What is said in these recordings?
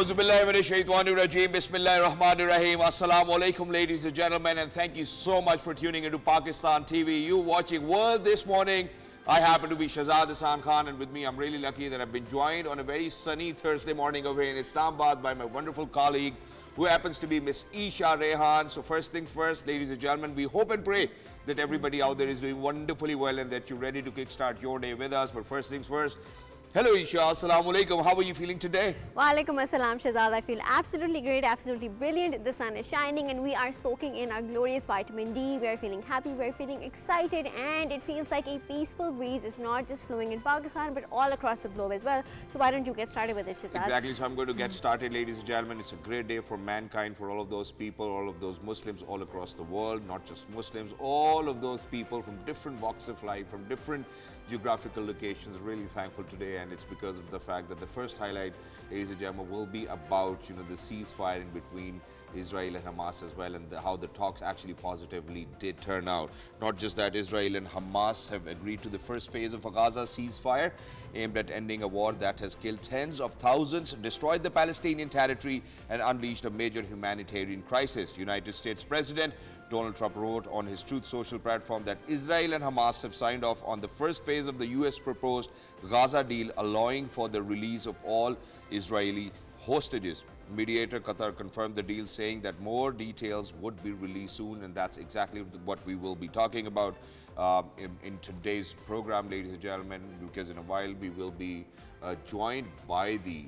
Auzubillahiminashaitanirrajim. Bismillahirrahmanirrahim. Assalamu alaikum, ladies and gentlemen, and thank you so much for tuning into Pakistan TV. You watching World this morning. I happen to be Shahzad Khan, and with me, I'm really lucky that I've been joined on a very sunny Thursday morning over here in Islamabad by my wonderful colleague, who happens to be Miss Eesha Rehan. So first things first, ladies and gentlemen, we hope and pray that everybody out there is doing wonderfully well and that you're ready to kickstart your day with us. But first things first, hello Eesha, assalamu alaikum. How are you feeling today? Wa alaikum assalam, Shahzad. I feel absolutely great, absolutely brilliant. The sun is shining and we are soaking in our glorious vitamin D. We are feeling happy, we are feeling excited, and it feels like a peaceful breeze is not just flowing in Pakistan but all across the globe as well. So why don't you get started with it, Shahzad? Exactly, so I'm going to get started, ladies and gentlemen. It's a great day for mankind, for all of those people, all of those Muslims all across the world, not just Muslims, all of those people from different walks of life, from different geographical locations. Really thankful today, and it's because of the fact that the first highlight, ladies and gentlemen, will be about the ceasefire in between Israel and Hamas as well, and how the talks actually positively did turn out. Not just that, Israel and Hamas have agreed to the first phase of a Gaza ceasefire aimed at ending a war that has killed tens of thousands, destroyed the Palestinian territory, and unleashed a major humanitarian crisis. United States President Donald Trump wrote on his Truth Social platform that Israel and Hamas have signed off on the first phase of the US proposed Gaza deal, allowing for the release of all Israeli hostages. Mediator Qatar confirmed the deal, saying that more details would be released soon, and that's exactly what we will be talking about in today's program, ladies and gentlemen, because in a while we will be joined by the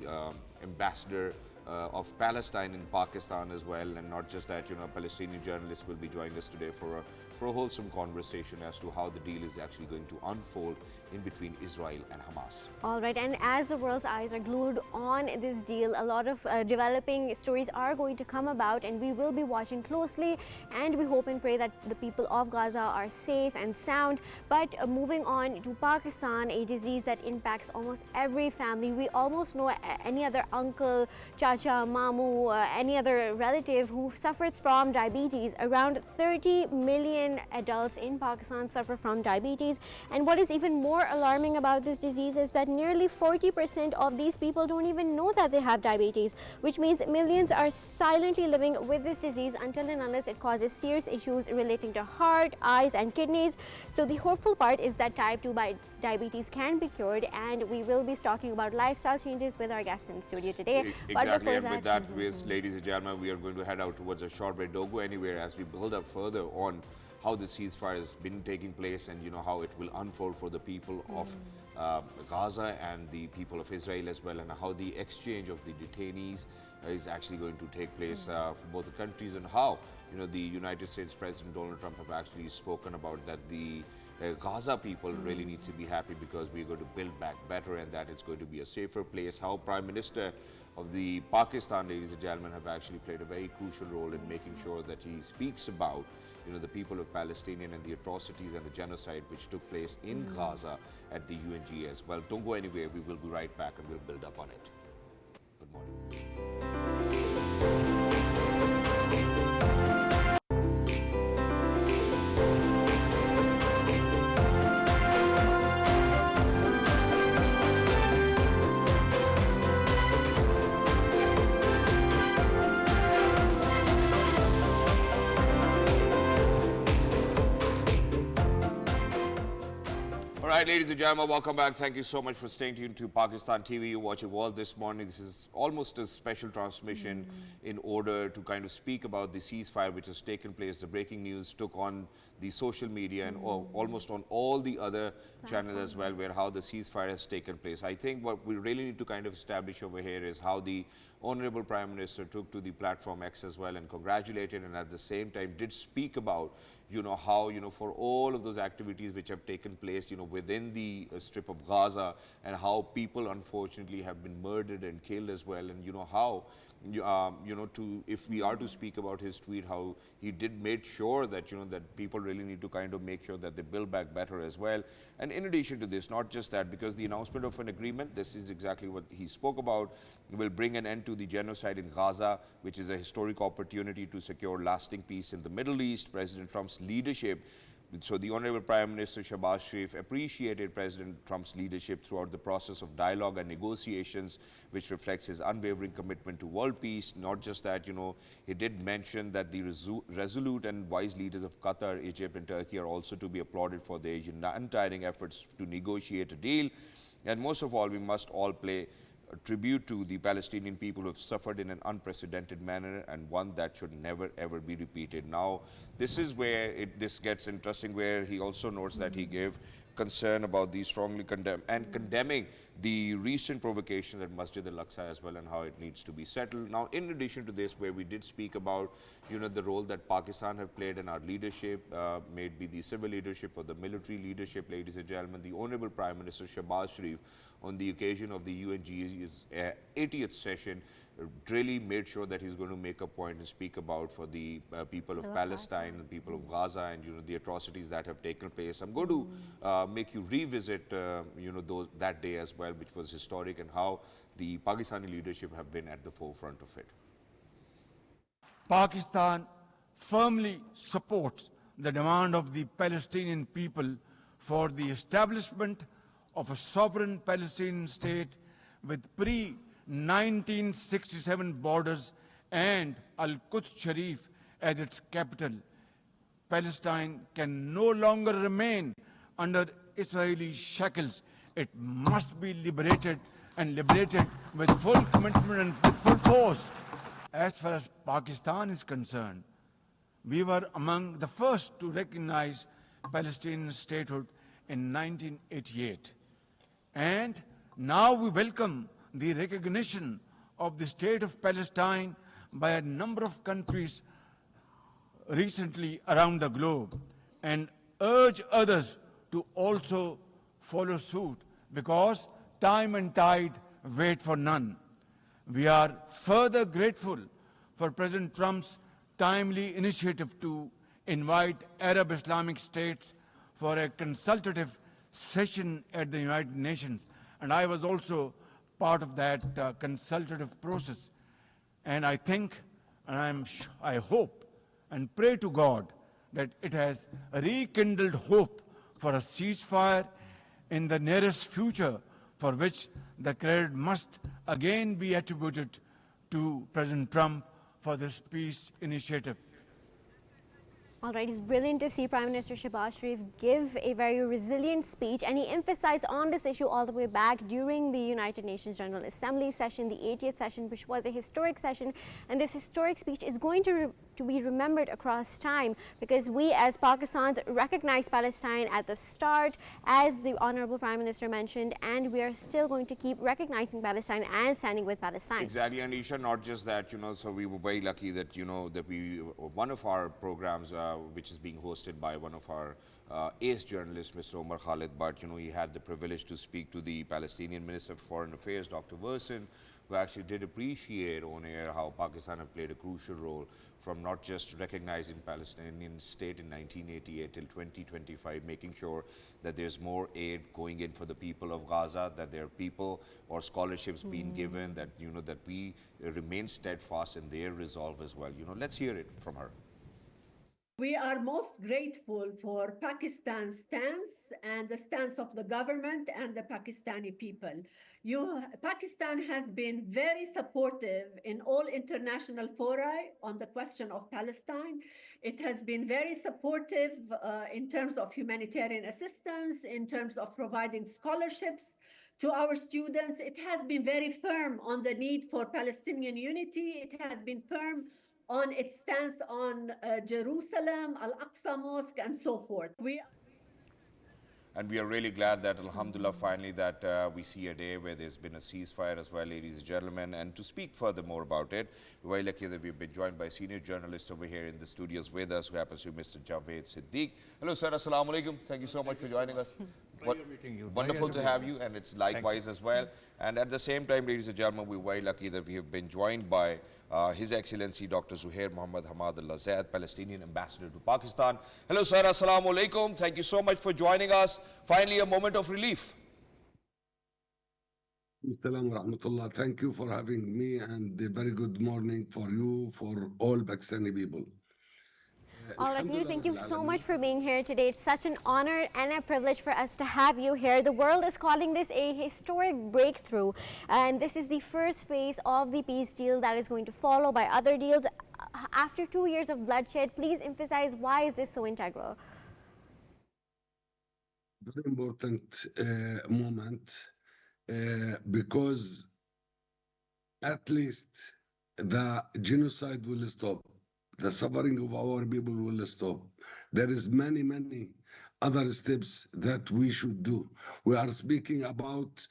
ambassador of Palestine in Pakistan as well, and not just that, Palestinian journalists will be joining us today for a wholesome conversation as to how the deal is actually going to unfold in between Israel and Hamas. All right, and as the world's eyes are glued on this deal, a lot of developing stories are going to come about, and we will be watching closely, and we hope and pray that the people of Gaza are safe and sound. But moving on to Pakistan, a disease that impacts almost every family. We almost know any other uncle, chacha, mamu, any other relative who suffers from diabetes. Around 30 million adults in Pakistan suffer from diabetes, and what is even more alarming about this disease is that nearly 40% of these people don't even know that they have diabetes, which means millions are silently living with this disease until and unless it causes serious issues relating to heart, eyes, and kidneys. So the hopeful part is that type 2 diabetes can be cured, and we will be talking about lifestyle changes with our guests in the studio today. Exactly, and with that, ladies and gentlemen, we are going to head out towards a short break. Don't go anywhere as we build up further on how the ceasefire has been taking place, and how it will unfold for the people of Gaza and the people of Israel as well, and how the exchange of the detainees is actually going to take place for both the countries, and how the United States President Donald Trump have actually spoken about that the Gaza people really need to be happy because we're going to build back better, and that it's going to be a safer place. How Prime Minister of the Pakistan, ladies and gentlemen, have actually played a very crucial role in making sure that he speaks about the people of Palestinian and the atrocities and the genocide which took place in Gaza at the UNG as well. Don't go anywhere. We will be right back and we'll build up on it. Good morning. All right, ladies and gentlemen, welcome back. Thank you so much for staying tuned to Pakistan TV. You're watching World this morning. This is almost a special transmission in order to kind of speak about the ceasefire which has taken place. The breaking news took on the social media and almost on all the other channels as well, where how the ceasefire has taken place. I think what we really need to kind of establish over here is how the Honorable Prime Minister took to the platform X as well and congratulated, and at the same time did speak about how for all of those activities which have taken place within the strip of Gaza, and how people unfortunately have been murdered and killed as well, and how if we are to speak about his tweet, how he did make sure that that people really need to kind of make sure that they build back better as well. And in addition to this, not just that, because the announcement of an agreement, this is exactly what he spoke about, will bring an end to the genocide in Gaza, which is a historic opportunity to secure lasting peace in the Middle East. President Trump's leadership So the Honorable Prime Minister Shahbaz Sharif appreciated President Trump's leadership throughout the process of dialogue and negotiations, which reflects his unwavering commitment to world peace. Not just that, he did mention that the resolute and wise leaders of Qatar, Egypt and Turkey are also to be applauded for their untiring efforts to negotiate a deal. And most of all, we must all pay a tribute to the Palestinian people who have suffered in an unprecedented manner and one that should never ever be repeated. Now, this is where this gets interesting, where he also notes that he gave concern about the strongly condemning the recent provocation at Masjid al-Aqsa as well and how it needs to be settled. Now, in addition to this, where we did speak about, the role that Pakistan have played in our leadership, may it be the civil leadership or the military leadership, ladies and gentlemen, the Honorable Prime Minister Shahbaz Sharif, on the occasion of the UNG's 80th session, really made sure that he's going to make a point and speak about for the people of Palestine and people of Gaza and the atrocities that have taken place. I'm going to make you revisit that day as well, which was historic, and how the Pakistani leadership have been at the forefront of it. Pakistan firmly supports the demand of the Palestinian people for the establishment of a sovereign Palestinian state with pre-1967 borders and Al-Quds Sharif as its capital. Palestine can no longer remain under Israeli shackles. It must be liberated, and liberated with full commitment and with full force. As far as Pakistan is concerned, we were among the first to recognize Palestinian statehood in 1988. And now we welcome the recognition of the state of Palestine by a number of countries recently around the globe, and urge others to also follow suit, because time and tide wait for none. We are further grateful for President Trump's timely initiative to invite Arab Islamic states for a consultative session at the United Nations. And I was also part of that consultative process. And I think, and I hope and pray to God that it has rekindled hope for a ceasefire in the nearest future, for which the credit must again be attributed to President Trump for this peace initiative. All right, it's brilliant to see Prime Minister Shahbaz Sharif give a very resilient speech, and he emphasized on this issue all the way back during the United Nations General Assembly session, the 80th session, which was a historic session. And this historic speech is going to be remembered across time, because we as Pakistan recognized Palestine at the start, as the Honorable Prime Minister mentioned, and we are still going to keep recognizing Palestine and standing with Palestine. Exactly, and Eesha, not just that, so we were very lucky that, one of our programs, which is being hosted by one of our ace journalists, Mr. Omar Khalid, but he had the privilege to speak to the Palestinian Minister of Foreign Affairs, Dr. Basit, who actually did appreciate on air how Pakistan have played a crucial role from not just recognizing Palestinian state in 1988 till 2025, making sure that there's more aid going in for the people of Gaza, that there are people or scholarships being given, that that we remain steadfast in their resolve as well. Let's hear it from her. We are most grateful for Pakistan's stance and the stance of the government and the Pakistani people. Pakistan has been very supportive in all international fora on the question of Palestine. It has been very supportive in terms of humanitarian assistance, in terms of providing scholarships to our students. It has been very firm on the need for Palestinian unity. It has been firm on its stance on Jerusalem, Al-Aqsa Mosque, and so forth. And we are really glad that, alhamdulillah, finally that we see a day where there's been a ceasefire as well, ladies and gentlemen. And to speak further more about it, we're very lucky that we've been joined by a senior journalist over here in the studios with us, who happens to be Mr. Javed Siddiq. Hello, sir. Assalamu alaikum. Thank you so much for joining us. Meeting you. Wonderful to have you, and it's likewise as well. And at the same time, ladies and gentlemen, we're very lucky that we have been joined by His Excellency Dr. ZUHAIR Muhammad HAMADALLAH ZAID, Palestinian Ambassador to Pakistan. Hello, sir. Assalamu alaikum. Thank you so much for joining us. Finally, a moment of relief. Assalamu rahmatullah. Thank you for having me, and a very good morning for you, for all Pakistani people. All right, Nida, Alhamdulillah thank you Rabbil so Alameen. much for being here today. It's such an honor and a privilege for us to have you here. The world is calling this a historic breakthrough, and this is the first phase of the peace deal that is going to follow by other deals. After 2 years of bloodshed, please emphasize why is this so integral? Very important moment because at least the genocide will stop. The suffering of our people will stop. There is many other steps that we should do. We are speaking about,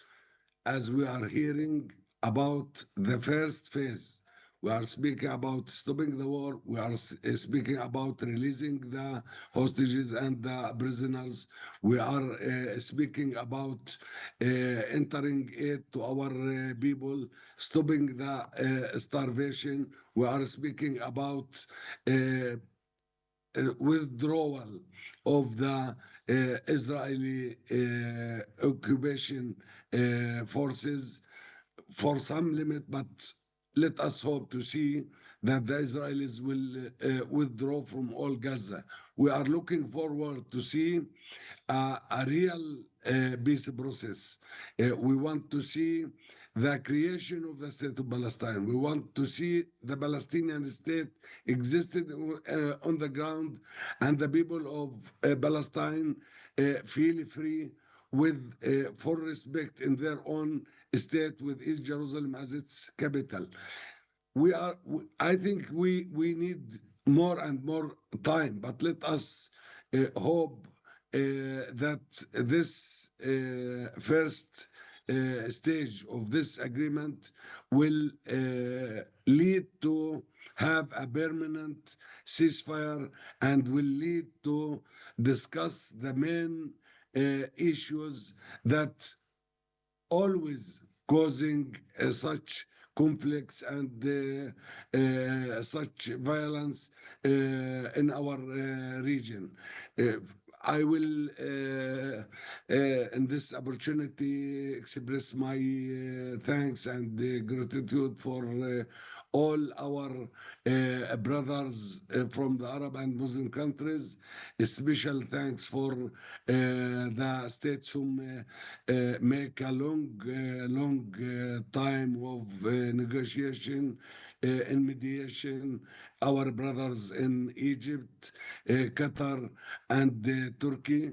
as we are hearing, about the first phase. We are speaking about stopping the war. We are speaking about releasing the hostages and the prisoners. We are speaking about entering aid to our people, stopping the starvation. We are speaking about withdrawal of the Israeli occupation forces for some limit, but let us hope to see that the Israelis will withdraw from all Gaza. We are looking forward to see a real peace process. We want to see the creation of the state of Palestine. We want to see the Palestinian state existed on the ground, and the people of Palestine feel free with full respect in their own state, with East Jerusalem as its capital. I think we need more and more time, but let us hope that this first stage of this agreement will lead to have a permanent ceasefire and will lead to discuss the main issues that always causing such conflicts and such violence in our region. I will, in this opportunity, express my thanks and gratitude for all our brothers from the Arab and Muslim countries. A special thanks for the states who make a long time of negotiation and mediation. Our brothers in Egypt, Qatar, and Turkey.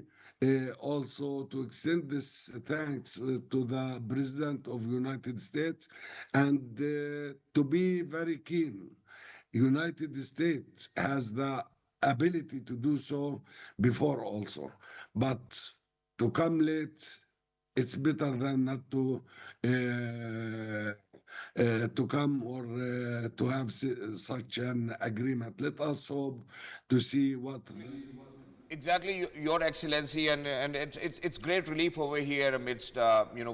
Also to extend this thanks to the President of United States and to be very keen. United States has the ability to do so before also, but to come late, it's better than not to come or to have such an agreement. Let us hope to see what. Exactly, Your Excellency, and it's great relief over here amidst,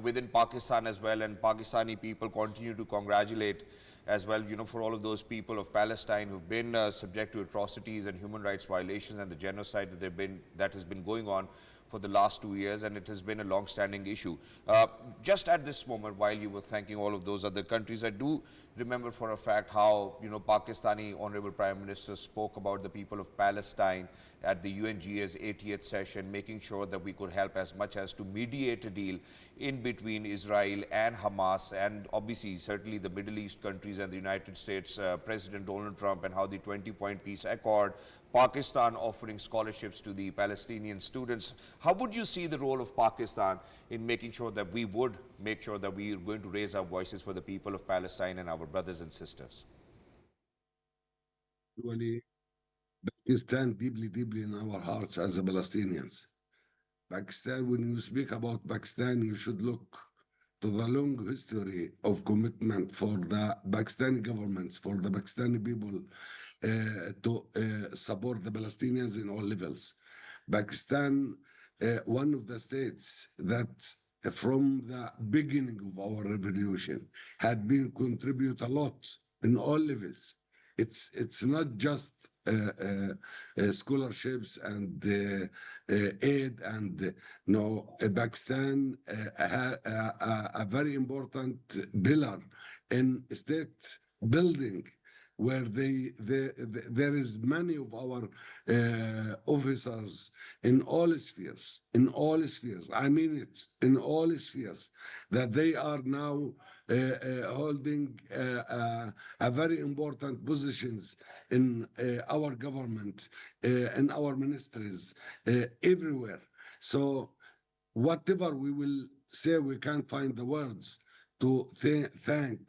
within Pakistan as well, and Pakistani people continue to congratulate as well, for all of those people of Palestine who've been subject to atrocities and human rights violations and the genocide that has been going on for the last 2 years, and it has been a long-standing issue. Just at this moment, while you were thanking all of those other countries, I do remember for a fact how, Pakistani Honorable Prime Minister spoke about the people of Palestine at the UNGA's 80th session, making sure that we could help as much as to mediate a deal in between Israel and Hamas, and obviously, certainly the Middle East countries and the United States, President Donald Trump, and how the 20-point peace accord, Pakistan offering scholarships to the Palestinian students. How would you see the role of Pakistan in making sure that we would make sure that we are going to raise our voices for the people of Palestine and our brothers and sisters? Actually, Pakistan deeply in our hearts as a Palestinians. Pakistan, when you speak about Pakistan, you should look to the long history of commitment for the Pakistani governments, for the Pakistani people, to support the Palestinians in all levels. Pakistan, one of the states that from the beginning of our revolution had been contribute a lot in all levels. It's not just scholarships and aid and no. Pakistan had a very important pillar in state building where there is many of our officers in all spheres, I mean it, in all spheres, that they are now holding a very important positions in our government, in our ministries, everywhere. So whatever we will say, we can't find the words to thank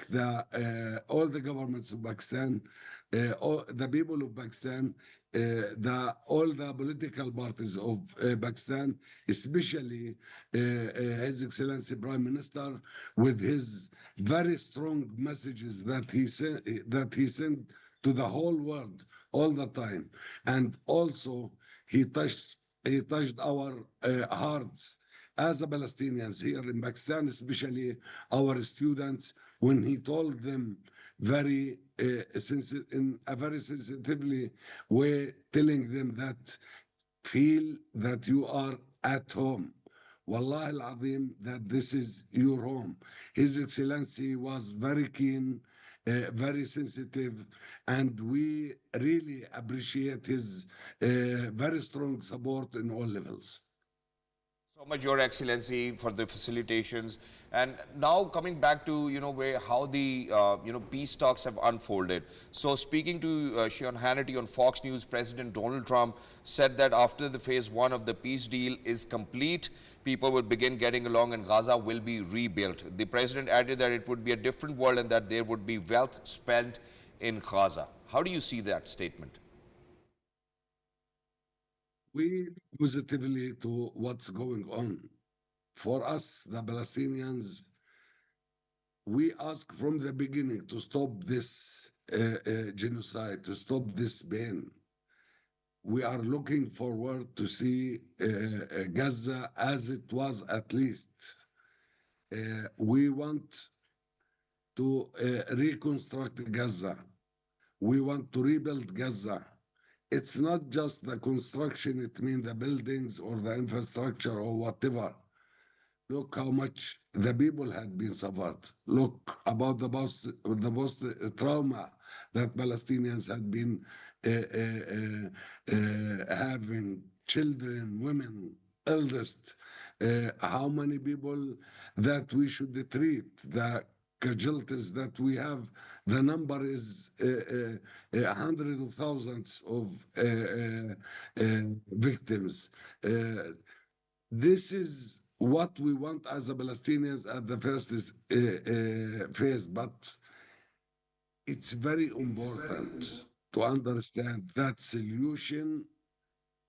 all the governments of Pakistan, all the people of Pakistan, all the political parties of Pakistan, especially His Excellency Prime Minister, with his very strong messages that he sent to the whole world all the time, and also he touched our hearts as a Palestinians here in Pakistan, especially our students, when he told them in a very sensitively way, telling them that feel that you are at home. Wallahi al-Azim, that this is your home. His Excellency was very keen, very sensitive, and we really appreciate his very strong support in all levels. So much, Your Excellency, for the facilitations. And now coming back to, how the, peace talks have unfolded. So speaking to Sean Hannity on Fox News, President Donald Trump said that after the phase 1 of the peace deal is complete, people will begin getting along and Gaza will be rebuilt. The president added that it would be a different world and that there would be wealth spent in Gaza. How do you see that statement? We positively to what's going on. For us, the Palestinians, we ask from the beginning to stop this genocide, to stop this pain. We are looking forward to see Gaza as it was, at least. We want to reconstruct Gaza. We want to rebuild Gaza. It's not just the construction, it means the buildings or the infrastructure or whatever. Look how much the people had been suffered. Look about the post-trauma that Palestinians had been having, children, women, eldest. How many people that we should treat, the casualties that we have, the number is hundreds of thousands of victims. This is what we want as a Palestinians at the first phase, but it's very important to understand that solution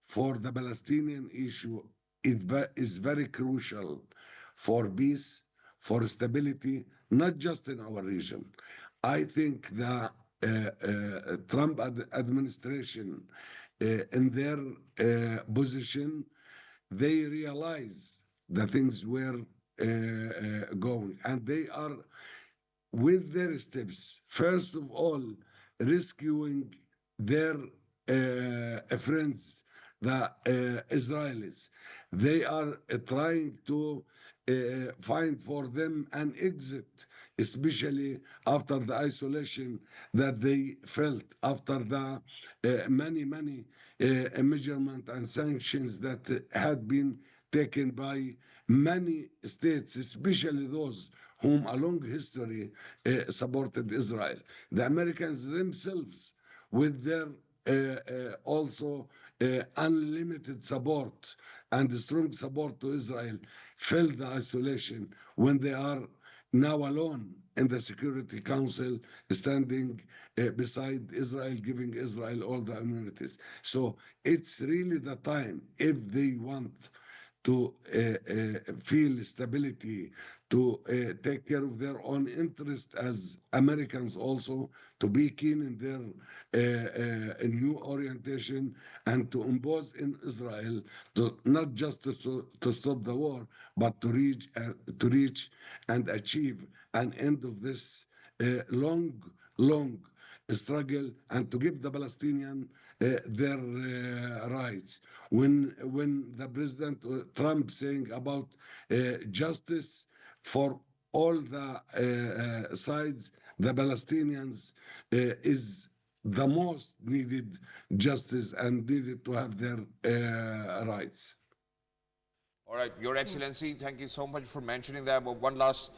for the Palestinian issue is very crucial for peace, for stability, not just in our region. I think the Trump administration, in their position, they realize the things were going, and they are, with their steps, first of all, rescuing their friends, the Israelis. They are trying to find for them an exit, especially after the isolation that they felt, after the many measurement and sanctions that had been taken by many states, especially those whom along history supported Israel. The Americans themselves, with their also unlimited support and strong support to Israel, felt the isolation when they are now alone in the Security Council, standing beside Israel, giving Israel all the immunities. So it's really the time, if they want to feel stability, to take care of their own interest as Americans, also to be keen in their new orientation and to impose in Israel, to not just to stop the war, but to reach and achieve an end of this long struggle, and to give the Palestinian their rights. When the President Trump saying about justice for all the sides, the Palestinians is the most needed justice and needed to have their rights. All right, Your Excellency, thank you so much for mentioning that. But one last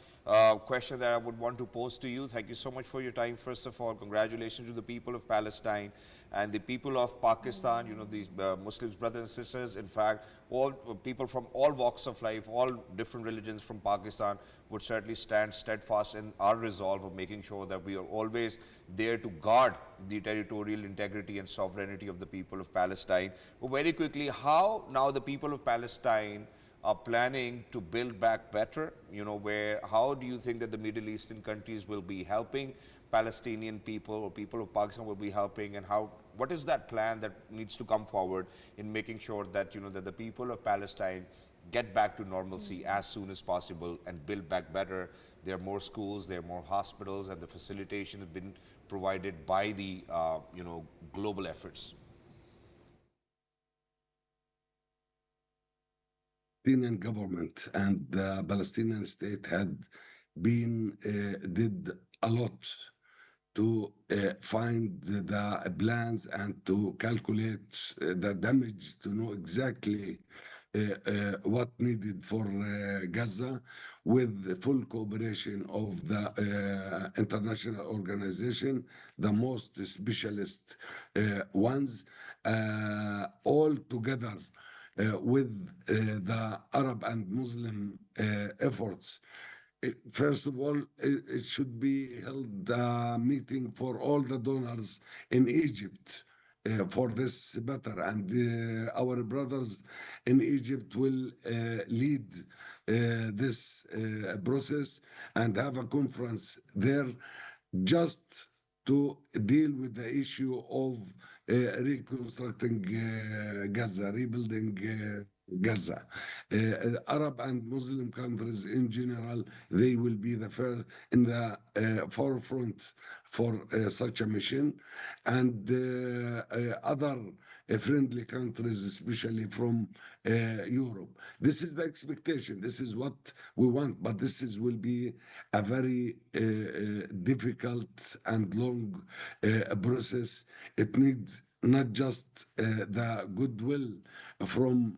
question that I would want to pose to you. Thank you so much for your time. First of all, congratulations to the people of Palestine and the people of Pakistan, you know, these Muslims, brothers and sisters. In fact, all people from all walks of life, all different religions from Pakistan would certainly stand steadfast in our resolve of making sure that we are always there to guard the territorial integrity and sovereignty of the people of Palestine. But very quickly, how now the people of Palestine are planning to build back better, you know, how do you think that the Middle Eastern countries will be helping Palestinian people, or people of Pakistan will be helping, and what is that plan that needs to come forward in making sure that, you know, that the people of Palestine get back to normalcy as soon as possible and build back better? There are more schools, there are more hospitals, and the facilitation has been provided by the, you know, global efforts. Palestinian government and the Palestinian state had did a lot to find the plans and to calculate the damage, to know exactly what needed for Gaza, with the full cooperation of the international organization, the most specialist ones, all together with the Arab and Muslim efforts. First of all, it should be held a meeting for all the donors in Egypt for this better, and our brothers in Egypt will lead this process and have a conference there just to deal with the issue of reconstructing Gaza, rebuilding Gaza. Arab and Muslim countries in general, they will be the first in the forefront for such a mission, and other friendly countries, especially from Europe. This is the expectation. This is what we want, but will be a very difficult and long process. It needs not just the goodwill from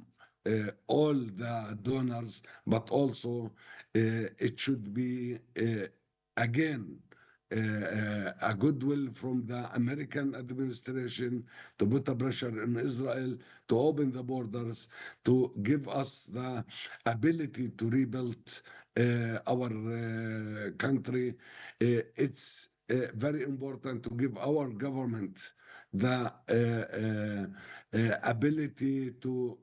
all the donors, but also it should be again a goodwill from the American administration to put a pressure on Israel to open the borders, to give us the ability to rebuild our country. It's very important to give our government the ability to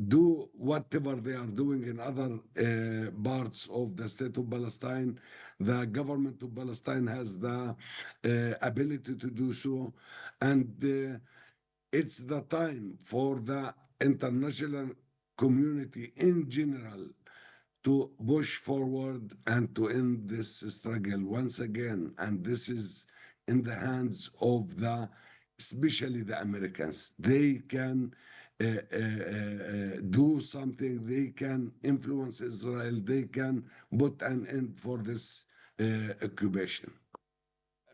do whatever they are doing in other parts of the state of Palestine. The government of Palestine has the ability to do so, and it's the time for the international community in general to push forward and to end this struggle once again. And this is in the hands of especially the Americans. They can do something. They can influence Israel. They can put an end for this occupation.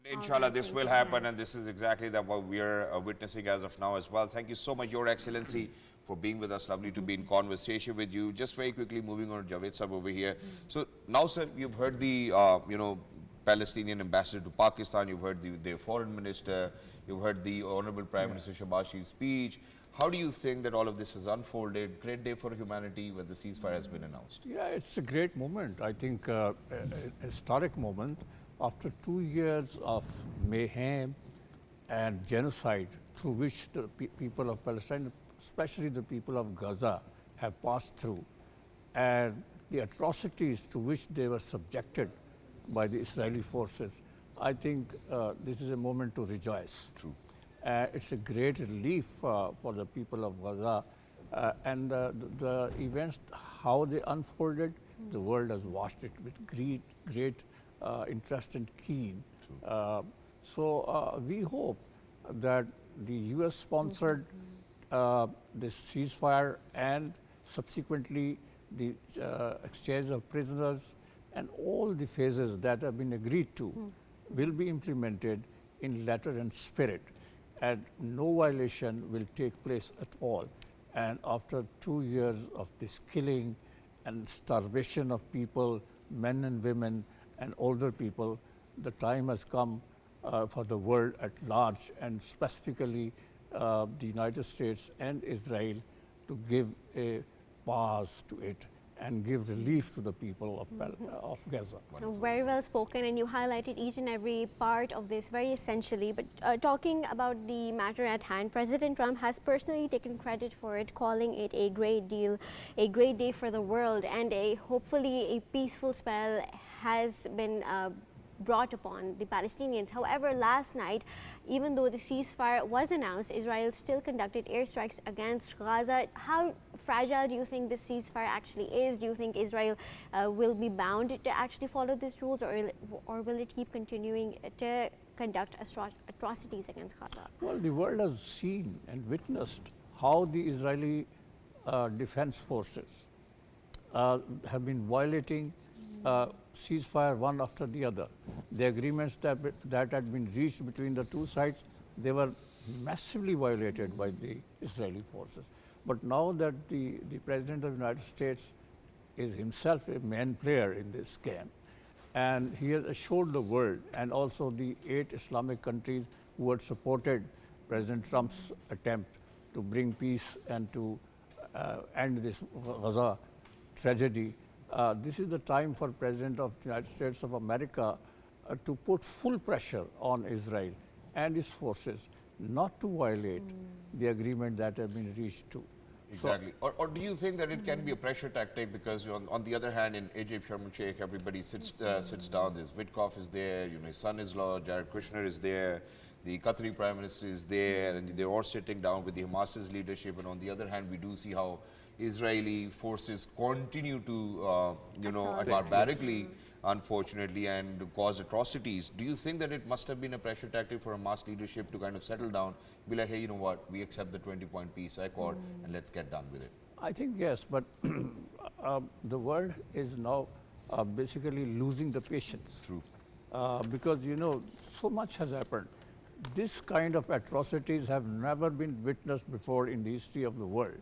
Inshallah, this will happen, and this is exactly what we are witnessing as of now as well. Thank you so much, Your Excellency, for being with us. Lovely to be in conversation with you. Just very quickly, moving on to Javed sir over here. So now, sir, you've heard the Palestinian ambassador to Pakistan. You've heard their foreign minister. You've heard the Honorable Prime Minister Shahbaz's speech. How do you think that all of this has unfolded? Great day for humanity when the ceasefire has been announced. Yeah, it's a great moment. I think a historic moment. After 2 years of mayhem and genocide through which the people of Palestine, especially the people of Gaza, have passed through, and the atrocities to which they were subjected by the Israeli forces, I think this is a moment to rejoice. True. It's a great relief for the people of Gaza, and the events, how they unfolded, the world has watched it with great interest and keen. So we hope that the US-sponsored this ceasefire and subsequently the exchange of prisoners and all the phases that have been agreed to will be implemented in letter and spirit, and no violation will take place at all. And after 2 years of this killing and starvation of people, men and women and older people, the time has come for the world at large, and specifically the United States and Israel, to give a pause to it and give relief to the people of Gaza. Very well spoken, and you highlighted each and every part of this very essentially. But talking about the matter at hand, President Trump has personally taken credit for it, calling it a great deal, a great day for the world, and hopefully a peaceful spell has been brought upon the Palestinians. However, last night, even though the ceasefire was announced, Israel still conducted airstrikes against Gaza. How fragile do you think this ceasefire actually is? Do you think Israel will be bound to actually follow these rules, or will it keep continuing to conduct atrocities against Gaza? Well, the world has seen and witnessed how the Israeli defense forces have been violating ceasefire one after the other. The agreements that had been reached between the two sides, they were massively violated by the Israeli forces. But now that the President of the United States is himself a main player in this game, and he has assured the world and also the 8 Islamic countries who had supported President Trump's attempt to bring peace and to end this Gaza tragedy, this is the time for President of the United States of America to put full pressure on Israel and its forces not to violate the agreement that has been reached to. Exactly. Or do you think that it can be a pressure tactic? Because on the other hand, in Egypt, Sharm el-Sheikh, everybody sits down. There's Witkoff is there, his son-in-law, Jared Kushner is there, the Qatari Prime Minister is there, and they're all sitting down with the Hamas's leadership. And on the other hand, we do see how Israeli forces continue to, barbarically, unfortunately, and cause atrocities. Do you think that it must have been a pressure tactic for Hamas leadership to kind of settle down, be like, hey, you know what, we accept the 20-point peace accord and let's get done with it? I think yes, but the world is now basically losing the patience. True. Because, so much has happened. This kind of atrocities have never been witnessed before in the history of the world.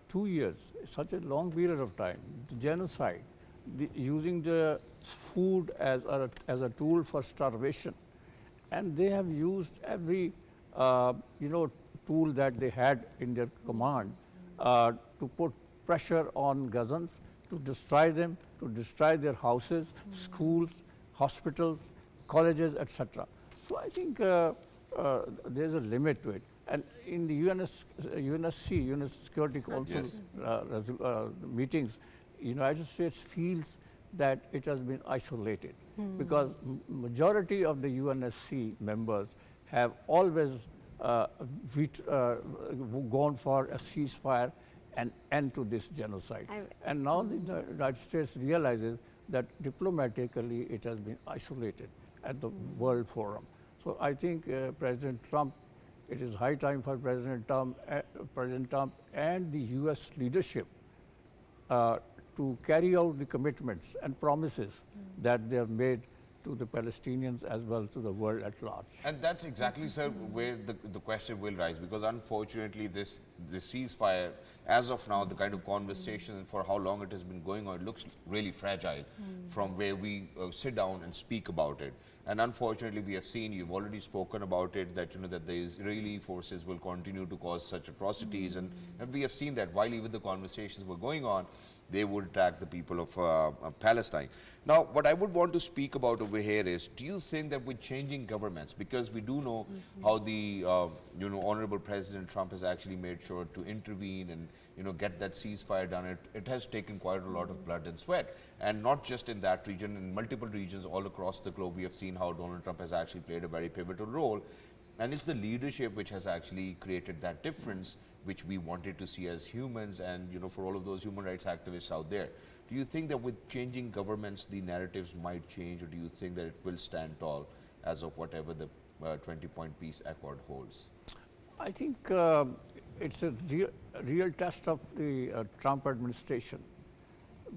2 years, such a long period of time, the genocide, using the food as a tool for starvation, and they have used every tool that they had in their command to put pressure on Gazans, to destroy them, to destroy their houses, schools, hospitals, colleges, etc. So I think there's a limit to it. And in the UNSC, UN Security Council meetings, United States feels that it has been isolated because majority of the UNSC members have always gone for a ceasefire and end to this genocide. And now the United States realizes that diplomatically it has been isolated at the World Forum. So I think President Trump, it is high time for President Trump and the U.S. leadership to carry out the commitments and promises that they have made to the Palestinians as well to the world at large. And that's exactly, sir, where the question will rise, because unfortunately this ceasefire, as of now, the kind of conversation and for how long it has been going on, it looks really fragile from where we sit down and speak about it. And unfortunately, we have seen, you've already spoken about it, that that the Israeli forces will continue to cause such atrocities, and we have seen that while even the conversations were going on, they would attack the people of Palestine. Now, what I would want to speak about over here is, do you think that with changing governments, because we do know how the Honorable President Trump has actually made sure to intervene and get that ceasefire done, it has taken quite a lot of blood and sweat, and not just in that region, in multiple regions all across the globe, we have seen how Donald Trump has actually played a very pivotal role. And it's the leadership which has actually created that difference, which we wanted to see as humans and, for all of those human rights activists out there. Do you think that with changing governments, the narratives might change, or do you think that it will stand tall as of whatever the 20-point peace accord holds? I think it's a real test of the Trump administration,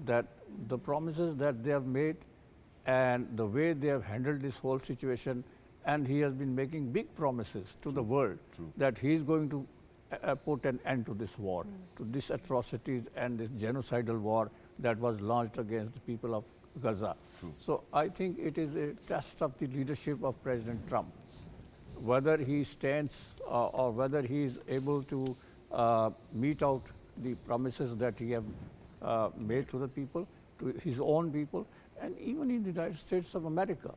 that the promises that they have made and the way they have handled this whole situation. And he has been making big promises to the world that he is going to put an end to this war, to these atrocities and this genocidal war that was launched against the people of Gaza. So I think it is a test of the leadership of President Trump, whether he stands or whether he is able to meet out the promises that he have made to the people, to his own people, and even in the United States of America.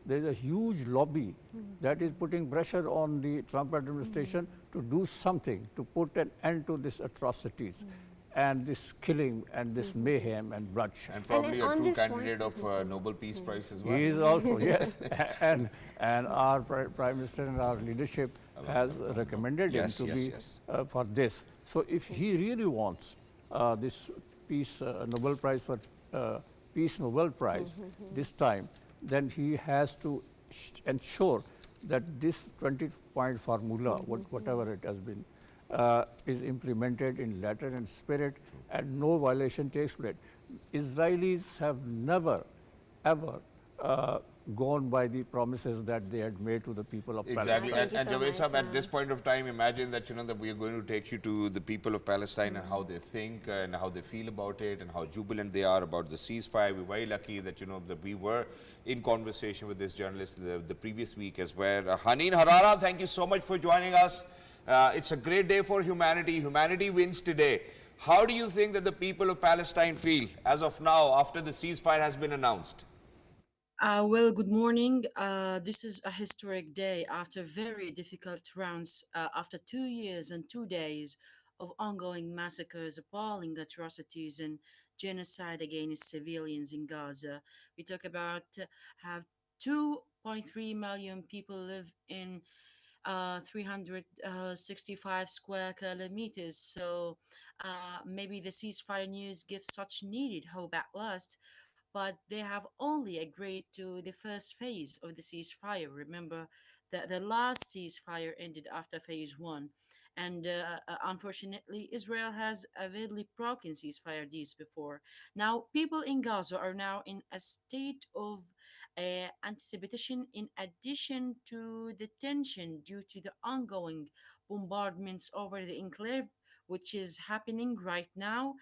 There is a huge lobby that is putting pressure on the Trump administration to do something to put an end to these atrocities and this killing and this mayhem and bloodshed. And probably a on true this point- candidate of Nobel Peace Prize as well. He is also, yes, and our Prime Minister and our leadership has recommended Yes, him to yes, be yes. for this. So if he really wants this peace Nobel Prize for Peace Nobel Prize this time, then he has to ensure that this 20-point formula, whatever it has been, is implemented in letter and spirit, and no violation takes place. Israelis have never, ever gone by the promises that they had made to the people of Exactly, Palestine. Thank you and so Javed much, Sahab, at this point of time, imagine that that we are going to take you to the people of Palestine and how they think and how they feel about it and how jubilant they are about the ceasefire. We're very lucky that that we were in conversation with this journalist the previous week as well. HANEEN, HARARA, thank you so much for joining us. It's a great day for humanity. Humanity wins today. How do you think that the people of Palestine feel as of now after the ceasefire has been announced? Well, good morning. This is a historic day after very difficult rounds, after 2 years and 2 days of ongoing massacres, appalling atrocities, and genocide against civilians in Gaza. We talk about have 2.3 million people live in 365 square kilometers. So maybe the ceasefire news gives such needed hope at last, but they have only agreed to the first phase of the ceasefire. Remember that the last ceasefire ended after phase one. And unfortunately, Israel has avidly broken ceasefire deals before. Now, people in Gaza are now in a state of anticipation, in addition to the tension due to the ongoing bombardments over the enclave, which is happening right now.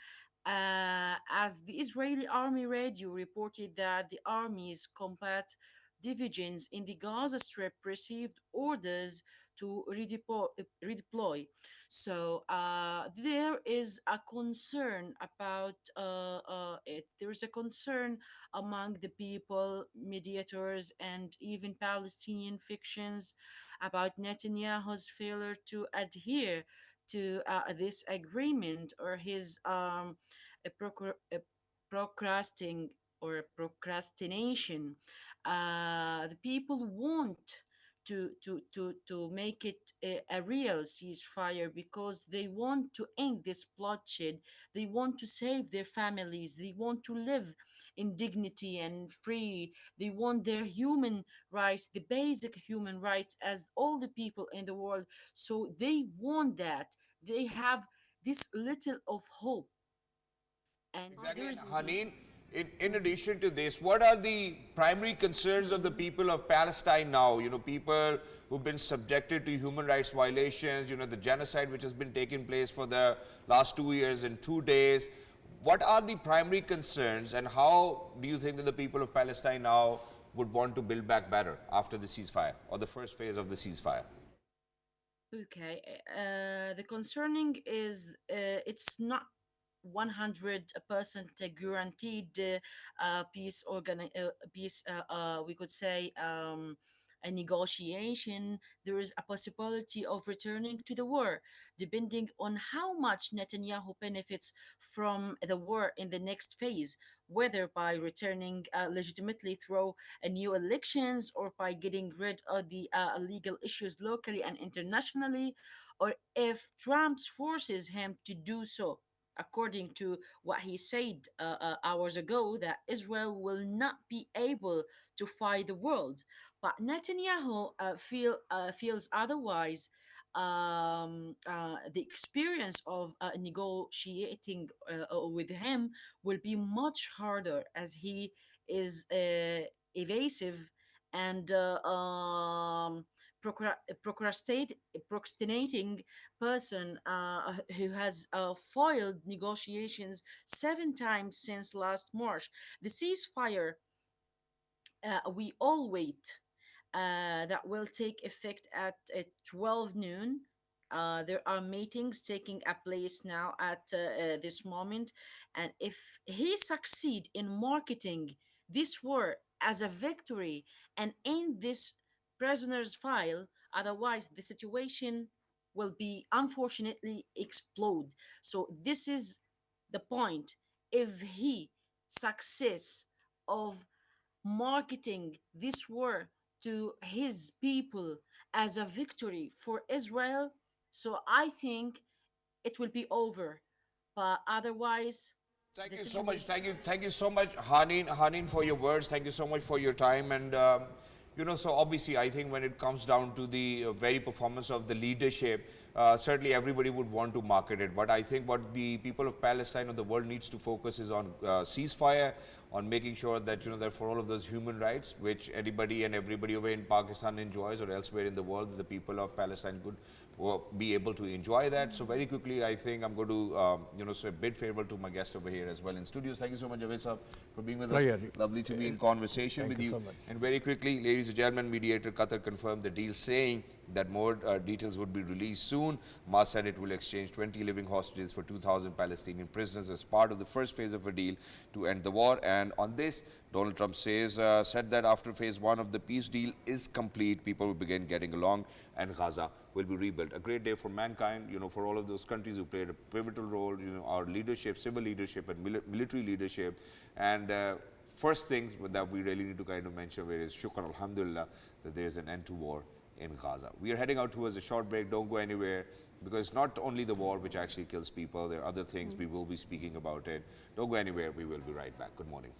As the Israeli army radio reported that the army's combat divisions in the Gaza Strip received orders to redeploy. So there is a concern about it. There is a concern among the people, mediators, and even Palestinian fictions about Netanyahu's failure to adhere to this agreement, or his procrastinating or procrastination. The people want to make it a real ceasefire because they want to end this bloodshed. They want to save their families. They want to live in dignity and free. They want their human rights, the basic human rights, as all the people in the world. So they want that. They have this little of hope. And Exactly. there And is Haneen, in addition to this, what are the primary concerns of the people of Palestine now? People who've been subjected to human rights violations, the genocide which has been taking place for the last 2 years and 2 days. What are the primary concerns, and how do you think that the people of Palestine now would want to build back better after the ceasefire or the first phase of the ceasefire? okay. The concerning is it's not 100% guaranteed peace, we could say, a negotiation. There is a possibility of returning to the war, depending on how much Netanyahu benefits from the war in the next phase, whether by returning legitimately through new elections, or by getting rid of the legal issues locally and internationally, or if Trump forces him to do so, according to what he said hours ago, that Israel will not be able to fight the world. But Netanyahu feels otherwise. The experience of negotiating with him will be much harder, as he is evasive and procrastinating person who has foiled negotiations 7 times since last March. The ceasefire we all wait that will take effect at 12 noon. There are meetings taking a place now at this moment, and if he succeed in marketing this war as a victory and end this prisoners file, otherwise the situation will be unfortunately explode. So this is the point. If he success of marketing this war to his people as a victory for Israel, so I think it will be over. But otherwise, Thank the you so much. situation. Thank you so much, Haneen, for your words. Thank you so much for your time. And so obviously, I think when it comes down to the very performance of the leadership, certainly everybody would want to market it. But I think what the people of Palestine or the world needs to focus is on ceasefire, on making sure that that for all of those human rights, which anybody and everybody over in Pakistan enjoys or elsewhere in the world, the people of Palestine could be able to enjoy that. So very quickly, I think I'm going to say a big farewell to my guest over here as well in studios. Thank you so much, Javed sir, for being with us. Lovely to be in conversation with you. So much. And very quickly, ladies and gentlemen, mediator Qatar confirmed the deal, saying that more details would be released soon. Hamas said it will exchange 20 living hostages for 2,000 Palestinian prisoners as part of the first phase of a deal to end the war. And on this, Donald Trump said that after phase 1 of the peace deal is complete, people will begin getting along and Gaza will be rebuilt. A great day for mankind, for all of those countries who played a pivotal role, our leadership, civil leadership and military leadership. And first things that we really need to kind of mention is shukr, alhamdulillah, that there is an end to war in Gaza. We are heading out towards a short break. Don't go anywhere, because it's not only the war which actually kills people. There are other things. We will be speaking about it. Don't go anywhere. We will be right back. Good morning.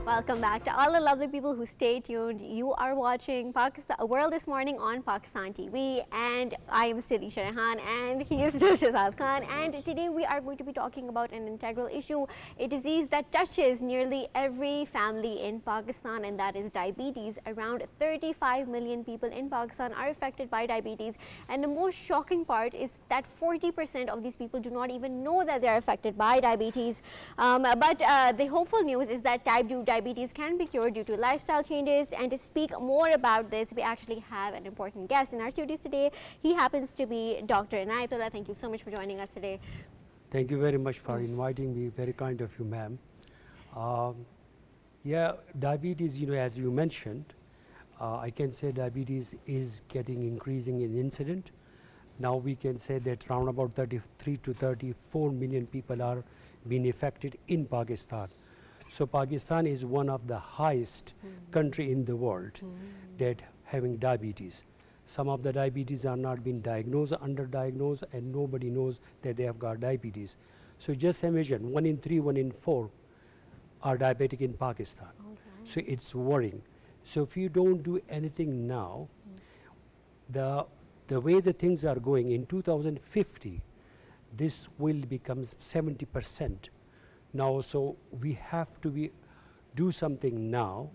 Welcome back to all the lovely people who stay tuned. You are watching Pakistan World This Morning on Pakistan TV, and I am still Eesha Rehan, and he is still Shahzad Khan. And today we are going to be talking about an integral issue, a disease that touches nearly every family in Pakistan, and that is diabetes. Around 35 million people in Pakistan are affected by diabetes, and the most shocking part is that 40% of these people do not even know that they are affected by diabetes. But the hopeful news is that type 2 diabetes can be cured due to lifestyle changes, and to speak more about this, we actually have an important guest in our studios today. He happens to be Dr. Inayat. Thank you so much for joining us today. Thank you very much for inviting me. Very kind of you, ma'am. Yeah, diabetes, as you mentioned, I can say diabetes is getting increasing in incident. Now we can say that around about 33 to 34 million people are being affected in Pakistan. So Pakistan is one of the highest country in the world that having diabetes. Some of the diabetes are not being diagnosed, underdiagnosed, and nobody knows that they have got diabetes. So just imagine 1 in 3, 1 in 4 are diabetic in Pakistan. So it's worrying. So if you don't do anything now, the way the things are going in 2050, this will become 70%. Now, so we have to do something now,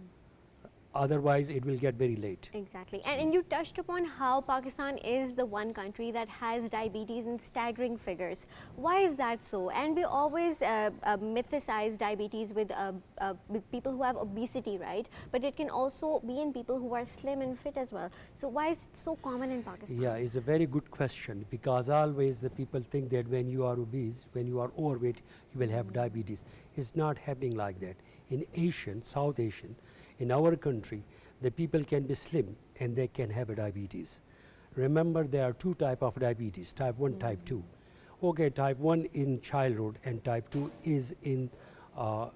otherwise it will get very late. Exactly. And you touched upon how Pakistan is the one country that has diabetes in staggering figures. Why is that so? And we always mythicize diabetes with people who have obesity, right? But it can also be in people who are slim and fit as well. So why is it so common in Pakistan? Yeah, it's a very good question, because always the people think that when you are obese, when you are overweight, you will have diabetes. It's not happening like that. In Asian, South Asian, in our country, the people can be slim and they can have a diabetes. Remember, there are 2 types of diabetes, type 1, type 2. Okay, type 1 in childhood and type 2 is in up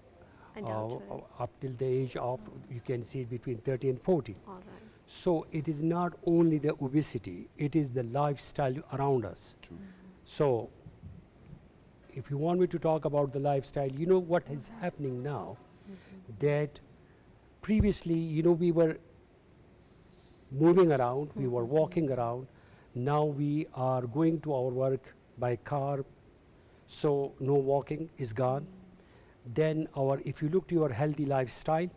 till the age of, you can see it between 30 and 40. All right. So it is not only the obesity, it is the lifestyle around us. So if you want me to talk about the lifestyle, you know what is happening now, that previously, you know, we were moving around, we were walking around. Now we are going to our work by car, so no walking is gone. Then if you look to your healthy lifestyle,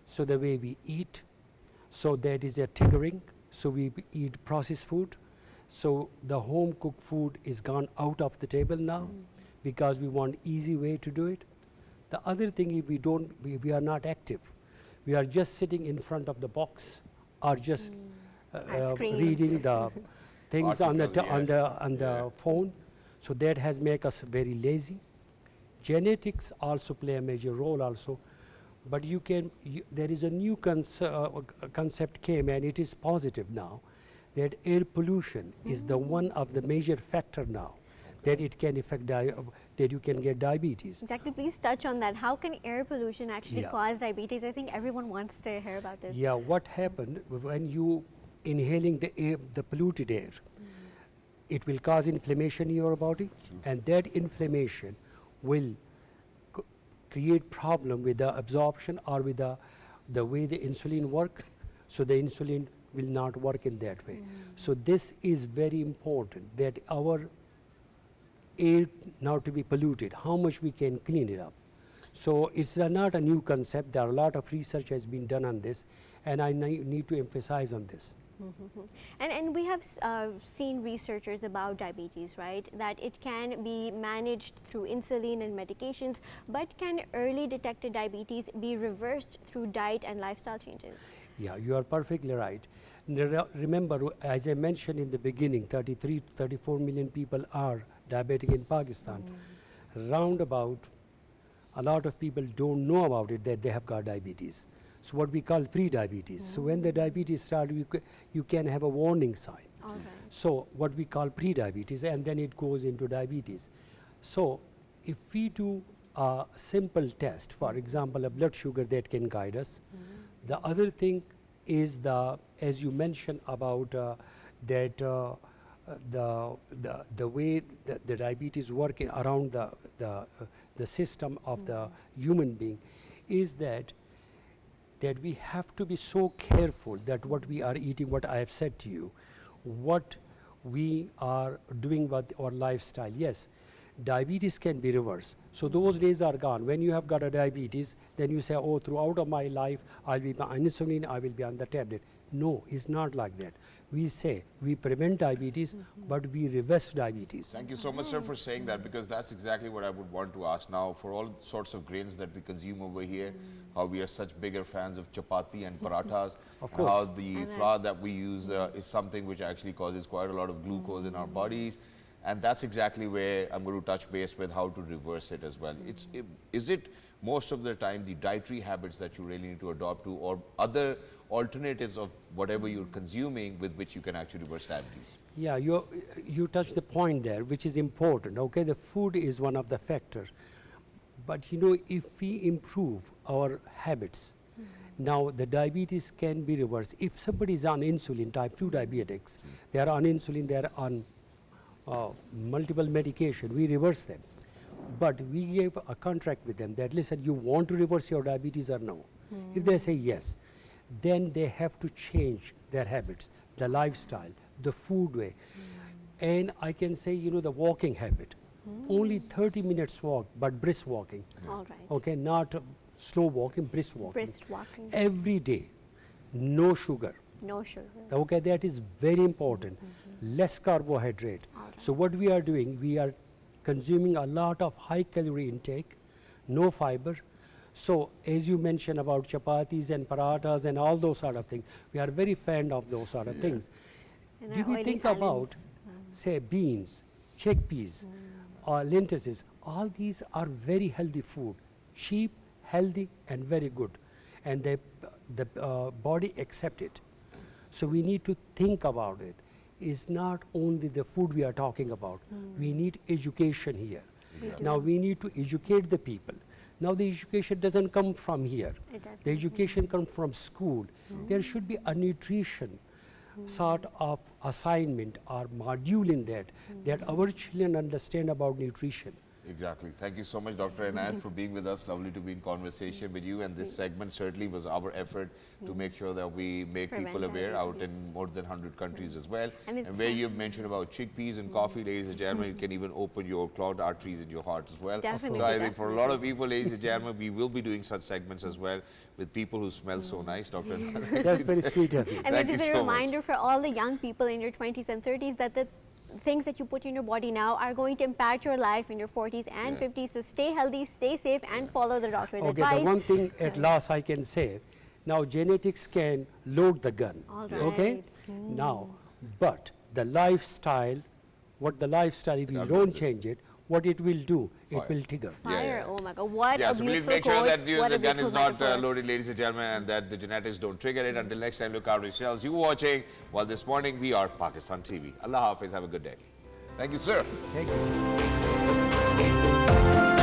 so the way we eat, so that is a triggering, so we eat processed food. So the home cooked food is gone out of the table now because we want easy way to do it. The other thing is we are not active. We are just sitting in front of the box or just reading the things on the phone. So that has made us very lazy. Genetics also play a major role also. But there is a new concept came, and it is positive now, that air pollution is the one of the major factor now that it can affect that you can get diabetes. Exactly. Please touch on that. How can air pollution actually cause diabetes? I think everyone wants to hear about this. Yeah, what happened when you inhaling the polluted air, it will cause inflammation in your body, and that inflammation will create problem with the absorption or with the way the insulin work. So the insulin will not work in that way. So this is very important, that our air now to be polluted, how much we can clean it up. So it's not a new concept. There are a lot of research has been done on this, and I need to emphasize on this. And we have seen researchers about diabetes, right, that it can be managed through insulin and medications, but can early detected diabetes be reversed through diet and lifestyle changes? Yeah, you are perfectly right. Remember, as I mentioned in the beginning, 34 million people are diabetic in Pakistan. Round about, a lot of people don't know about it, that they have got diabetes. So what we call pre-diabetes. So when the diabetes starts, you can have a warning sign. Okay. So what we call pre-diabetes, and then it goes into diabetes. So if we do a simple test, for example, a blood sugar, that can guide us. The other thing is as you mentioned about that the way the diabetes working around the system of the human being is that we have to be so careful that what we are eating, what I have said to you, what we are doing with our lifestyle. Yes, diabetes can be reversed. So those days are gone. When you have got a diabetes, then you say, oh, throughout of my life, I'll be on insulin, I will be on the tablet. No, it's not like that. We say we prevent diabetes, but we reverse diabetes. Thank you so much, sir, for saying that, because that's exactly what I would want to ask now. For all sorts of grains that we consume over here, how we are such bigger fans of chapati and parathas, Of course. how the flour that we use is something which actually causes quite a lot of glucose in our bodies. And that's exactly where I'm going to touch base with how to reverse it as well. Is it most of the time the dietary habits that you really need to adopt to, or other alternatives of whatever you're consuming with which you can actually reverse diabetes? Yeah, you touched the point there, which is important. Okay, the food is one of the factors. But you know, if we improve our habits, now the diabetes can be reversed. If somebody is on insulin, type 2 diabetics, they are on insulin, they are on multiple medication, we reverse them. But we gave a contract with them that, listen, you want to reverse your diabetes or no? If they say yes, then they have to change their habits, the lifestyle, the food way. And I can say, you know, the walking habit. Only 30 minutes walk, but brisk walking. All right. Okay, not slow walking, brisk walking. Brisk walking. Every day, no sugar. No sugar. Okay, that is very important. Less carbohydrate. So what we are doing, we are consuming a lot of high calorie intake, no fiber. So as you mentioned about chapatis and parathas and all those sort of things, we are very fan of those sort of things. And Do our we oily think salads. about, say, beans, chickpeas, or lentils? All these are very healthy food, cheap, healthy, and very good. And the body accept it. So we need to think about it. It's not only the food we are talking about. We need education here. Now we need to educate the people. Now the education doesn't come from here. It doesn't. The education comes from school. There should be a nutrition sort of assignment or module in that our children understand about nutrition. Exactly. Thank you so much, Dr. Inayat, for being with us. Lovely to be in conversation with you. And this segment certainly was our effort to make sure that we make people aware out in more than 100 countries as well. And where you've mentioned about chickpeas and coffee, ladies and gentlemen, you can even open your clogged arteries in your heart as well. Definitely. So I think for a lot of people, ladies and gentlemen, we will be doing such segments as well with people who smell so nice, Dr. Inayat. That's very sweet of you. And Thank it is you a so reminder for all the young people in your 20s and 30s that the things that you put in your body now are going to impact your life in your 40s and 50s. So stay healthy, stay safe, and follow the doctor's advice. Okay, the one thing at last I can say, now genetics can load the gun. All right. Okay? Now, but the lifestyle, if you don't change it, what it will do, it will trigger. Fire, oh my God, what a So please beautiful make sure quote, that what the a gun is beautiful not metaphor. loaded, ladies and gentlemen, and that the genetics don't trigger it. Until next time, look out for yourselves. You watching, well, this morning we are Pakistan TV. Allah Hafiz, have a good day. Thank you, sir. Thank you.